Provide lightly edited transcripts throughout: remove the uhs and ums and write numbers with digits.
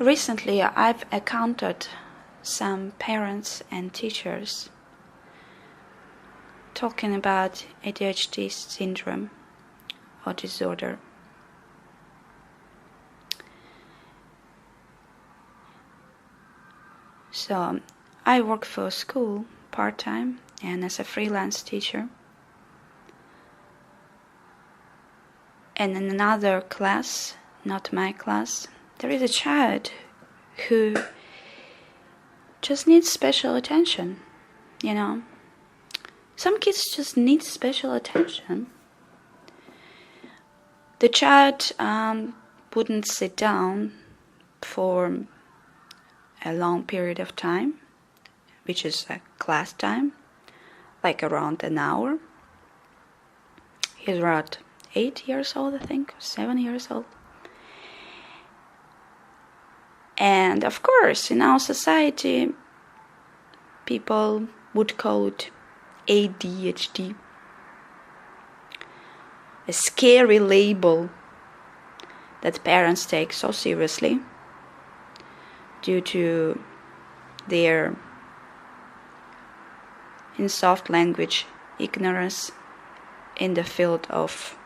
Recently, I've encountered some parents and teachers talking about ADHD syndrome or disorder. So, I work for a school part-time and as a freelance teacher. And in another class, not my class, there is a child who just needs special attention, you know. Some kids just need special attention. The child wouldn't sit down for a long period of time, which is a class time, like around an hour. He's around 8 years old, I think, 7 years old. And of course, in our society, people would call it ADHD. A scary label that parents take so seriously due to their, in soft language, ignorance in the field of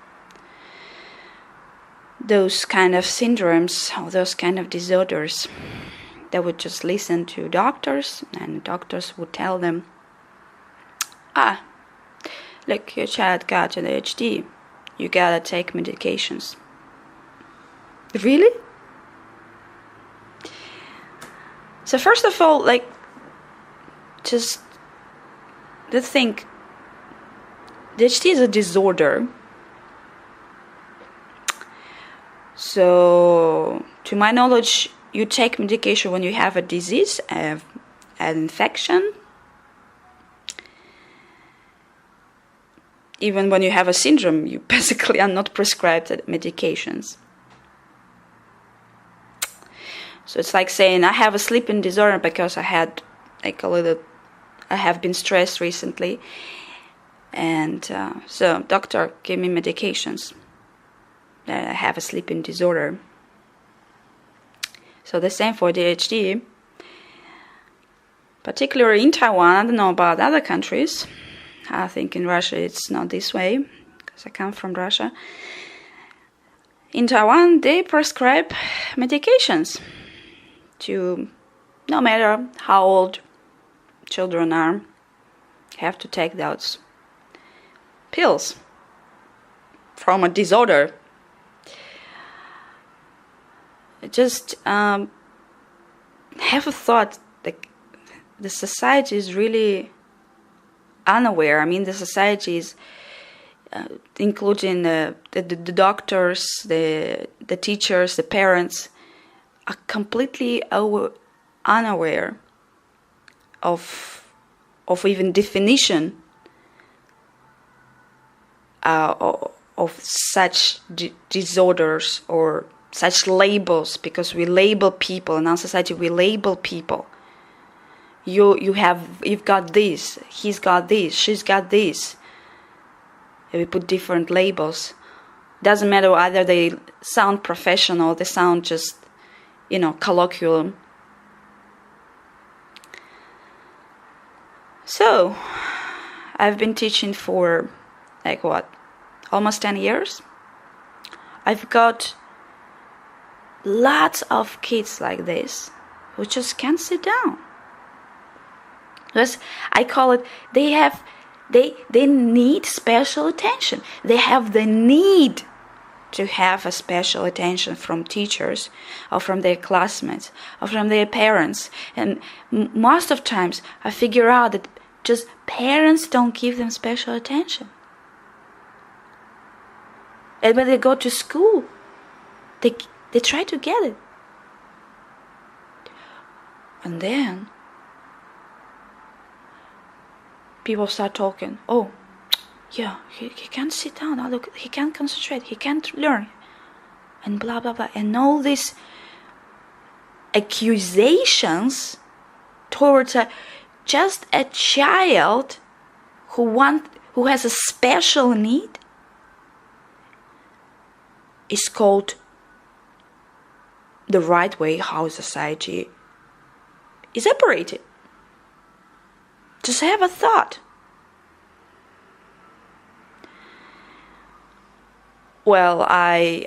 those kind of syndromes or those kind of disorders. They would just listen to doctors, and doctors would tell them, look, your child got ADHD, you gotta take medications. Really? So first of all, just to think, ADHD is a disorder. So, to my knowledge, you take medication when you have a disease, an infection. Even when you have a syndrome, you basically are not prescribed medications. So it's like saying, I have a sleeping disorder because I have been stressed recently. And so doctor gave me medications. I have a sleeping disorder. So the same for ADHD. Particularly in Taiwan, I don't know about other countries. I think in Russia it's not this way, because I come from Russia. In Taiwan, they prescribe medications to, no matter how old children are, have to take those pills from a disorder. Just have a thought that the society is really unaware. I mean, the society is, including the doctors, the teachers, the parents, are completely unaware of even definition of such disorders or such labels, because we label people in our society. We label people. You've got this, he's got this, she's got this. And we put different labels. Doesn't matter whether they sound professional, they sound just, colloquial. So, I've been teaching for almost 10 years. I've got lots of kids like this who just can't sit down. Because I call it, they need special attention. They have the need to have a special attention from teachers or from their classmates or from their parents. And most of times I figure out that just parents don't give them special attention. And when they go to school, they try to get it. And then people start talking. Oh, yeah, he can't sit down. Oh, look, he can't concentrate. He can't learn. And blah, blah, blah. And all these accusations towards just a child who has a special need is called the right way how society is operated. Just have a thought. Well, I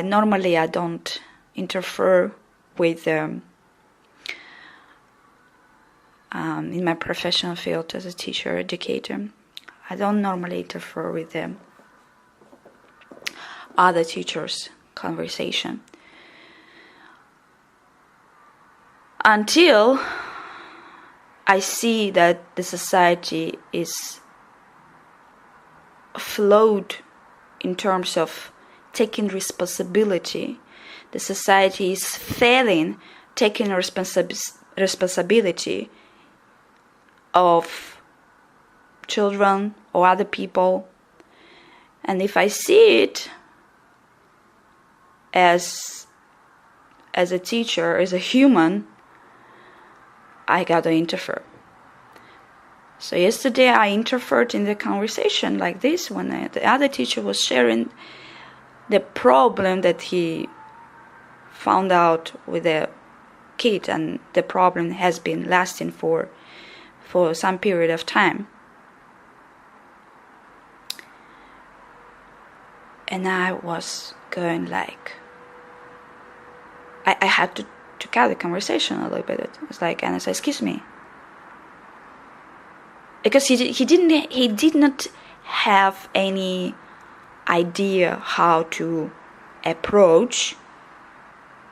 normally I don't interfere with in my professional field as a teacher, educator. I don't normally interfere with other teachers' conversation until I see that the society is flawed in terms of taking responsibility. The society is failing taking responsibility of children or other people. And if I see it as a teacher, as a human, I gotta interfere. So yesterday I interfered in the conversation like this when the other teacher was sharing the problem that he found out with the kid, and the problem has been lasting for some period of time. And I was going like, I had to cut the conversation a little bit. It was like, and I said, excuse me. Because he did not have any idea how to approach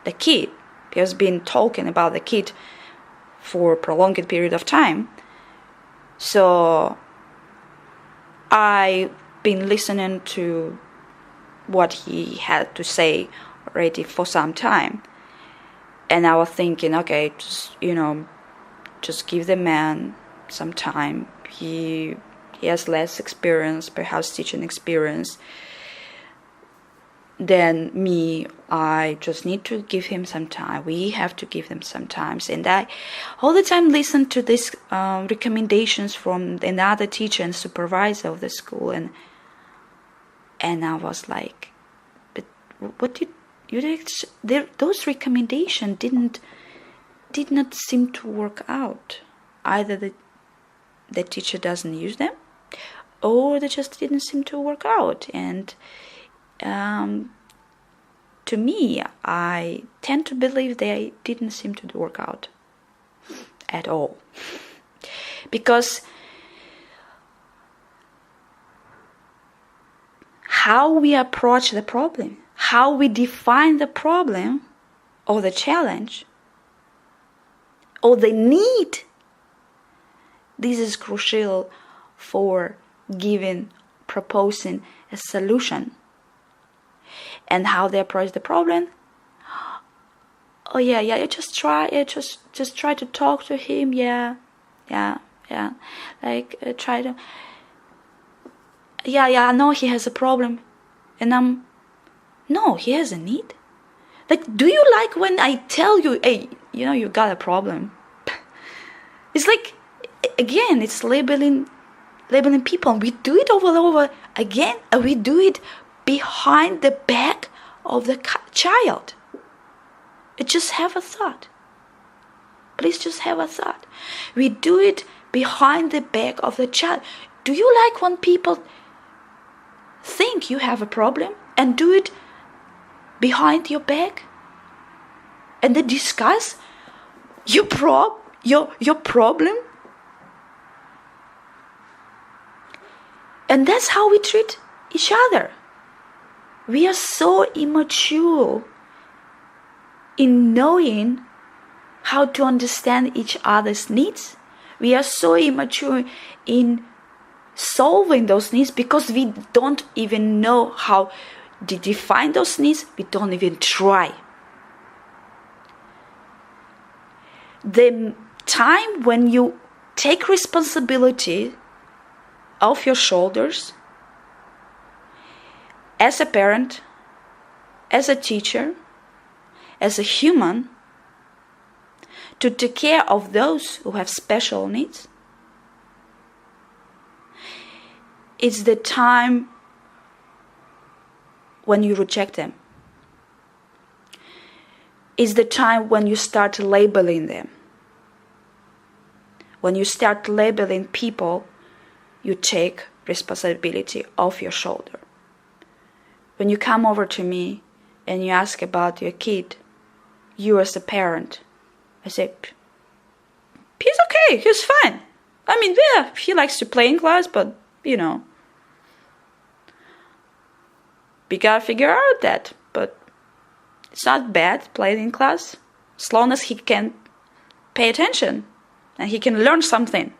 the kid. He has been talking about the kid for a prolonged period of time. So I've been listening to what he had to say already for some time. And I was thinking, okay, just give the man some time. He has less experience, perhaps teaching experience than me. I just need to give him some time. We have to give them some time. And I all the time listen to these recommendations from another teacher and supervisor of the school, and I was like, but what did those recommendations did not seem to work out. Either the teacher doesn't use them, or they just didn't seem to work out. And to me, I tend to believe they didn't seem to work out at all. Because how we approach the problem, how we define the problem or the challenge or the need, this is crucial for proposing a solution. And how they approach the problem. Oh yeah, you just try to talk to him. Yeah. Like try to. Yeah, I know he has a problem, and no, he has a need. Like, do you like when I tell you, hey, you got a problem? It's like, again, it's labeling people. We do it over and over again, and we do it behind the back of the child. Just have a thought. Please just have a thought. We do it behind the back of the child. Do you like when people think you have a problem and do it behind your back? And they discuss your problem? And that's how we treat each other. We are so immature in knowing how to understand each other's needs. We are so immature in solving those needs because we don't even know how to define those needs. We don't even try. The time when you take responsibility off your shoulders, as a parent, as a teacher, as a human, to take care of those who have special needs, it's the time when you reject them. is the time when you start labeling them. When you start labeling people, you take responsibility off your shoulder. When you come over to me and you ask about your kid, you as a parent, I say, he's okay, he's fine. I mean, yeah, he likes to play in class, but, we gotta figure out that. But it's not bad playing in class, as long as he can pay attention and he can learn something.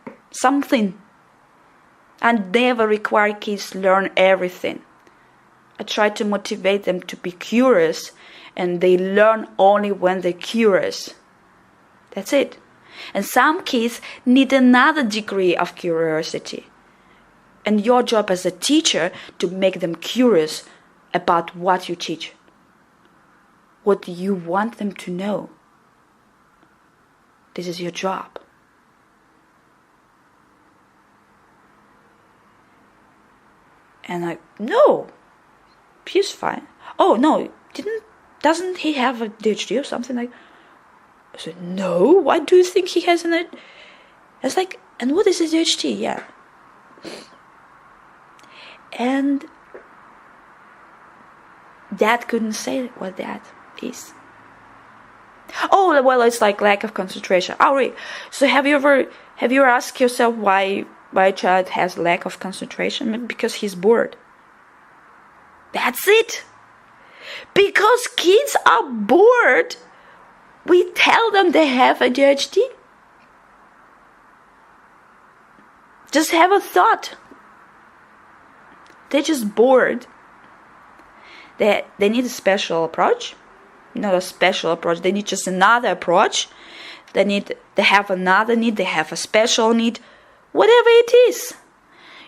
I never require kids to learn everything. I try to motivate them to be curious, and they learn only when they're curious. That's it. And some kids need another degree of curiosity. And your job as a teacher to make them curious about what you teach. What do you want them to know? This is your job. And no, he's fine. Oh no, doesn't he have a DHD or something like? I said, no. Why do you think he has an? It's like, and what is a DHD? Yeah. And Dad couldn't say what that is. Oh well, it's like lack of concentration. Oh, really? So have you ever asked yourself why a child has lack of concentration? Maybe because he's bored. That's it. Because kids are bored, we tell them they have ADHD. Just have a thought. They're just bored. They need a special approach. Not a special approach. They need just another approach. They have another need. They have a special need. Whatever it is.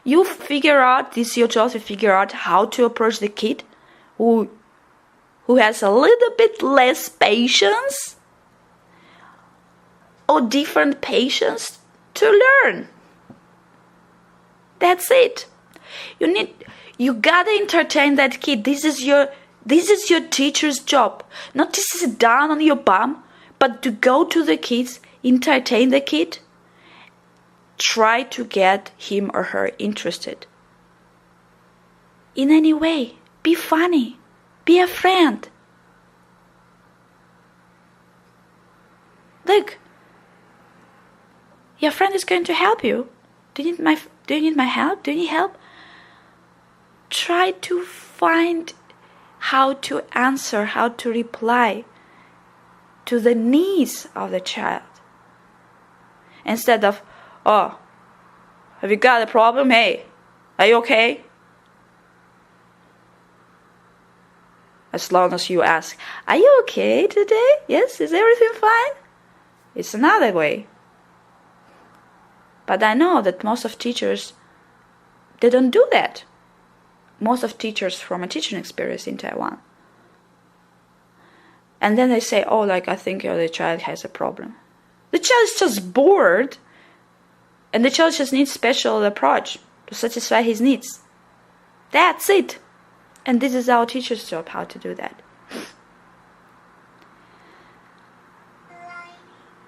You figure out, this is your job to figure out how to approach the kid who has a little bit less patience or different patience to learn. That's it. You gotta entertain that kid. This is your teacher's job. Not to sit down on your bum, but to go to the kids, entertain the kid. Try to get him or her interested. In any way, be funny, be a friend. Look, your friend is going to help you. Do you need my help? Do you need help? Try to find how to answer, how to reply to the needs of the child. Instead of, oh, have you got a problem? Hey, are you okay? As long as you ask, are you okay today? Yes, is everything fine? It's another way. But I know that most of teachers, they don't do that. Most of teachers from a teaching experience in Taiwan. And then they say, oh, I think the child has a problem. The child is just bored. And the child just needs special approach to satisfy his needs. That's it. And this is our teacher's job, how to do that.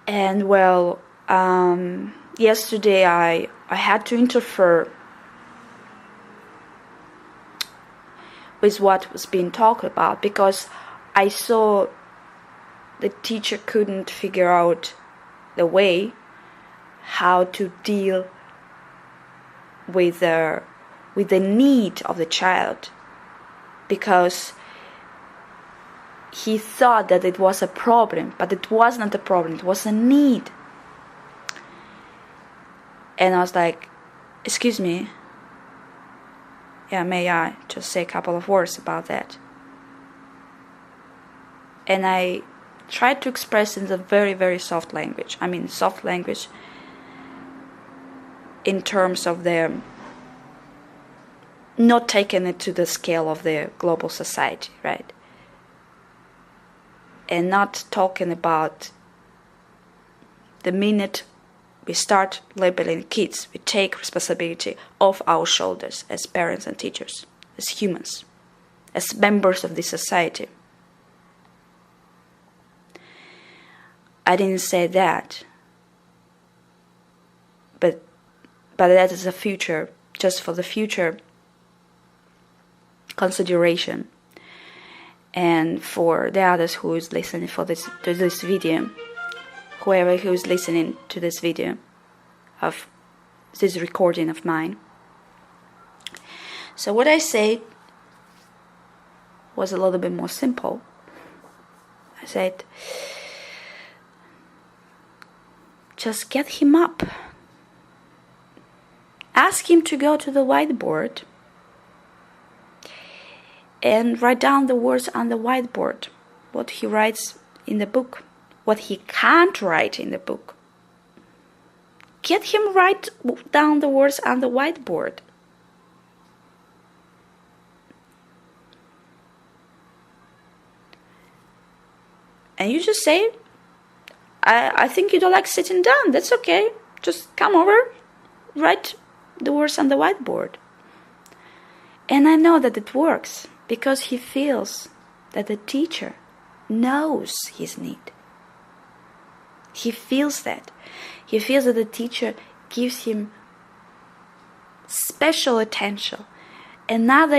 And well, yesterday I had to interfere with what was being talked about because I saw the teacher couldn't figure out the way how to deal with the need of the child, because he thought that it was a problem, but it was not a problem, it was a need. And I was like, excuse me, yeah, may I just say a couple of words about that? And I tried to express in a very, very soft language. I mean, soft language in terms of the not taking it to the scale of the global society, right? And not talking about the minute we start labeling kids, we take responsibility off our shoulders as parents and teachers, as humans, as members of this society. I didn't say that. But that is a future, just for the future consideration. And for the others who is listening to this video, whoever who is listening to this video of this recording of mine. So what I said was a little bit more simple. I said, just get him up. Ask him to go to the whiteboard and write down the words on the whiteboard, what he writes in the book, what he can't write in the book. Get him write down the words on the whiteboard. And you just say, I think you don't like sitting down. That's okay. Just come over, write the words on the whiteboard. And I know that it works because he feels that the teacher knows his need. He feels that. He feels that the teacher gives him special attention, another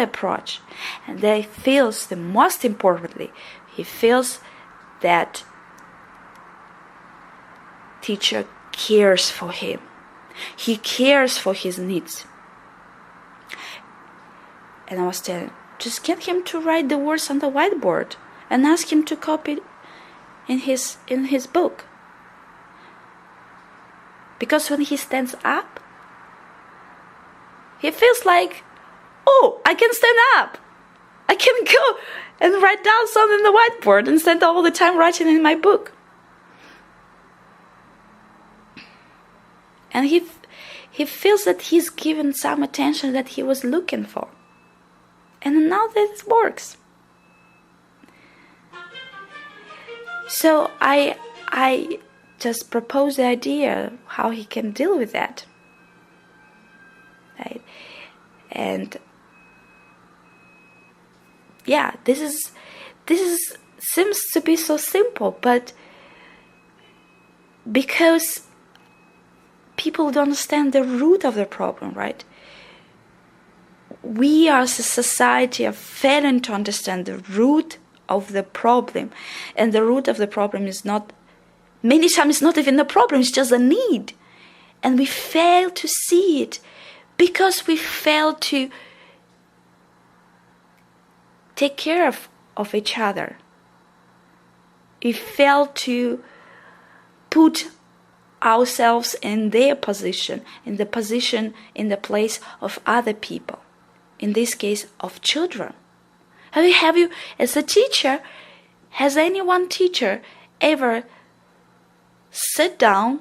approach. And he feels, the most importantly, he feels that teacher cares for him. He cares for his needs. And I was telling, just get him to write the words on the whiteboard and ask him to copy in his book. Because when he stands up, he feels like, oh, I can stand up. I can go and write down something on the whiteboard instead of all the time writing in my book. And he feels that he's given some attention that he was looking for. And now this works. So I just proposed the idea how he can deal with that. Right? And yeah, this is seems to be so simple, but because people don't understand the root of the problem, right? We as a society are failing to understand the root of the problem. And the root of the problem is not, many times it's not even the problem, it's just a need. And we fail to see it because we fail to take care of each other. We fail to put ourselves in their position, in the place of other people. In this case, of children. Have you, as a teacher, has any one teacher ever sit down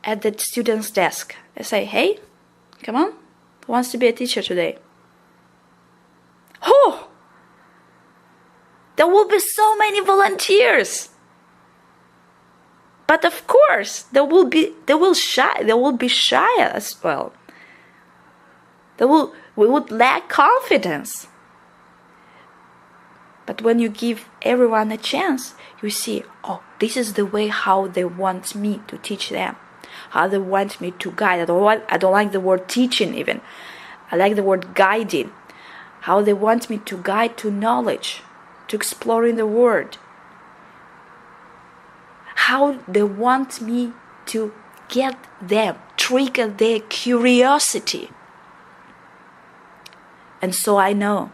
at the student's desk and say, hey, come on, who wants to be a teacher today? Oh, there will be so many volunteers. But of course, they will be shy as well. We would lack confidence. But when you give everyone a chance, you see, oh, this is the way how they want me to teach them, how they want me to guide. I don't like the word teaching even. I like the word guiding. How they want me to guide to knowledge, to exploring the world. How they want me to get them, trigger their curiosity. And so I know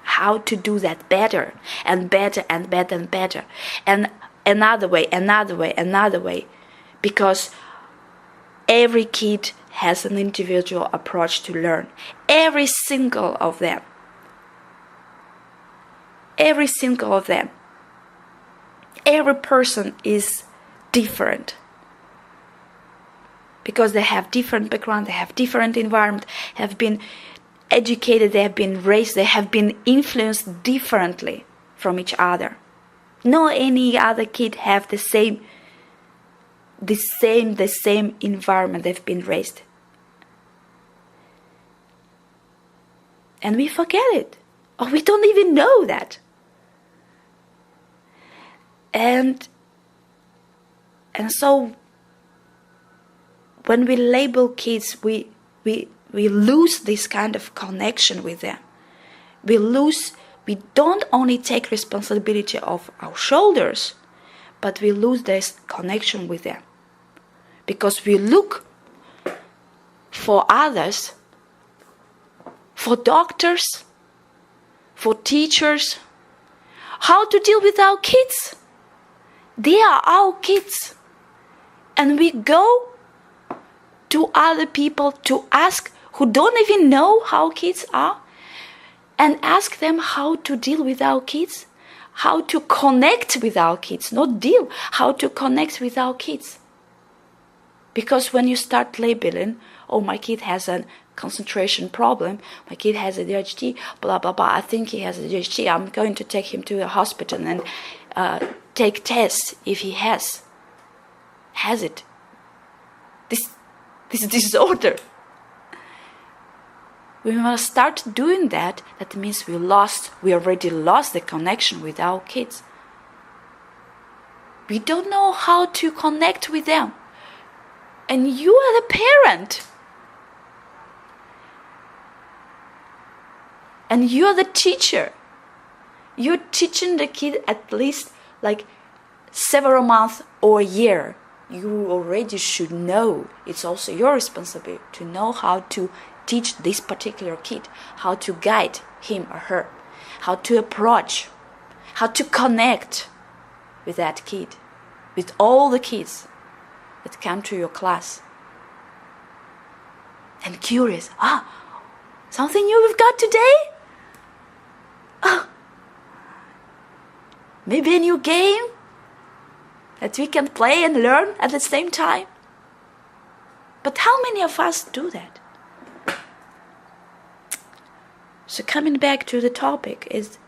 how to do that better and better and better and better. And another way. Because every kid has an individual approach to learn. Every single of them. Every person is different. Because they have different background, they have different environment, have been educated, they have been raised, they have been influenced differently from each other. No any other kid have the same environment they've been raised. And we forget it. Or we don't even know that. And so when we label kids, we lose this kind of connection with them. We don't only take responsibility off our shoulders, but we lose this connection with them. Because we look for others, for doctors, for teachers, how to deal with our kids. They are our kids. And we go to other people to ask, who don't even know how kids are, and ask them how to deal with our kids, how to connect with our kids, not deal, how to connect with our kids. Because when you start labeling, oh, my kid has a concentration problem, my kid has ADHD, blah, blah, blah, I think he has ADHD, I'm going to take him to the hospital and take tests if he has it. This disorder. When we want to start doing that, that means we already lost the connection with our kids. We don't know how to connect with them. And you are the parent. And you are the teacher. You're teaching the kid at least like several months or a year. You already should know. It's also your responsibility to know how to teach this particular kid, how to guide him or her, how to approach, how to connect with that kid, with all the kids that come to your class. And curious, something new we've got today? Maybe a new game that we can play and learn at the same time? But how many of us do that? So coming back to the topic is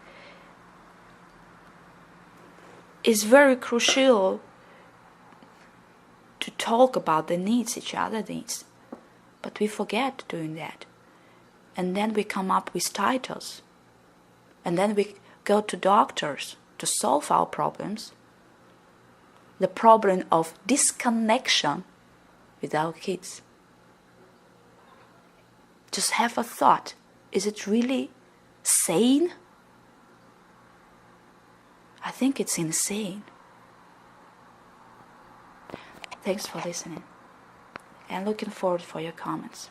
very crucial to talk about the needs each other needs. But we forget doing that. And then we come up with titles. And then we go to doctors to solve our problems. The problem of disconnection with our kids. Just have a thought. Is it really sane? I think it's insane. Thanks for listening. And looking forward for your comments.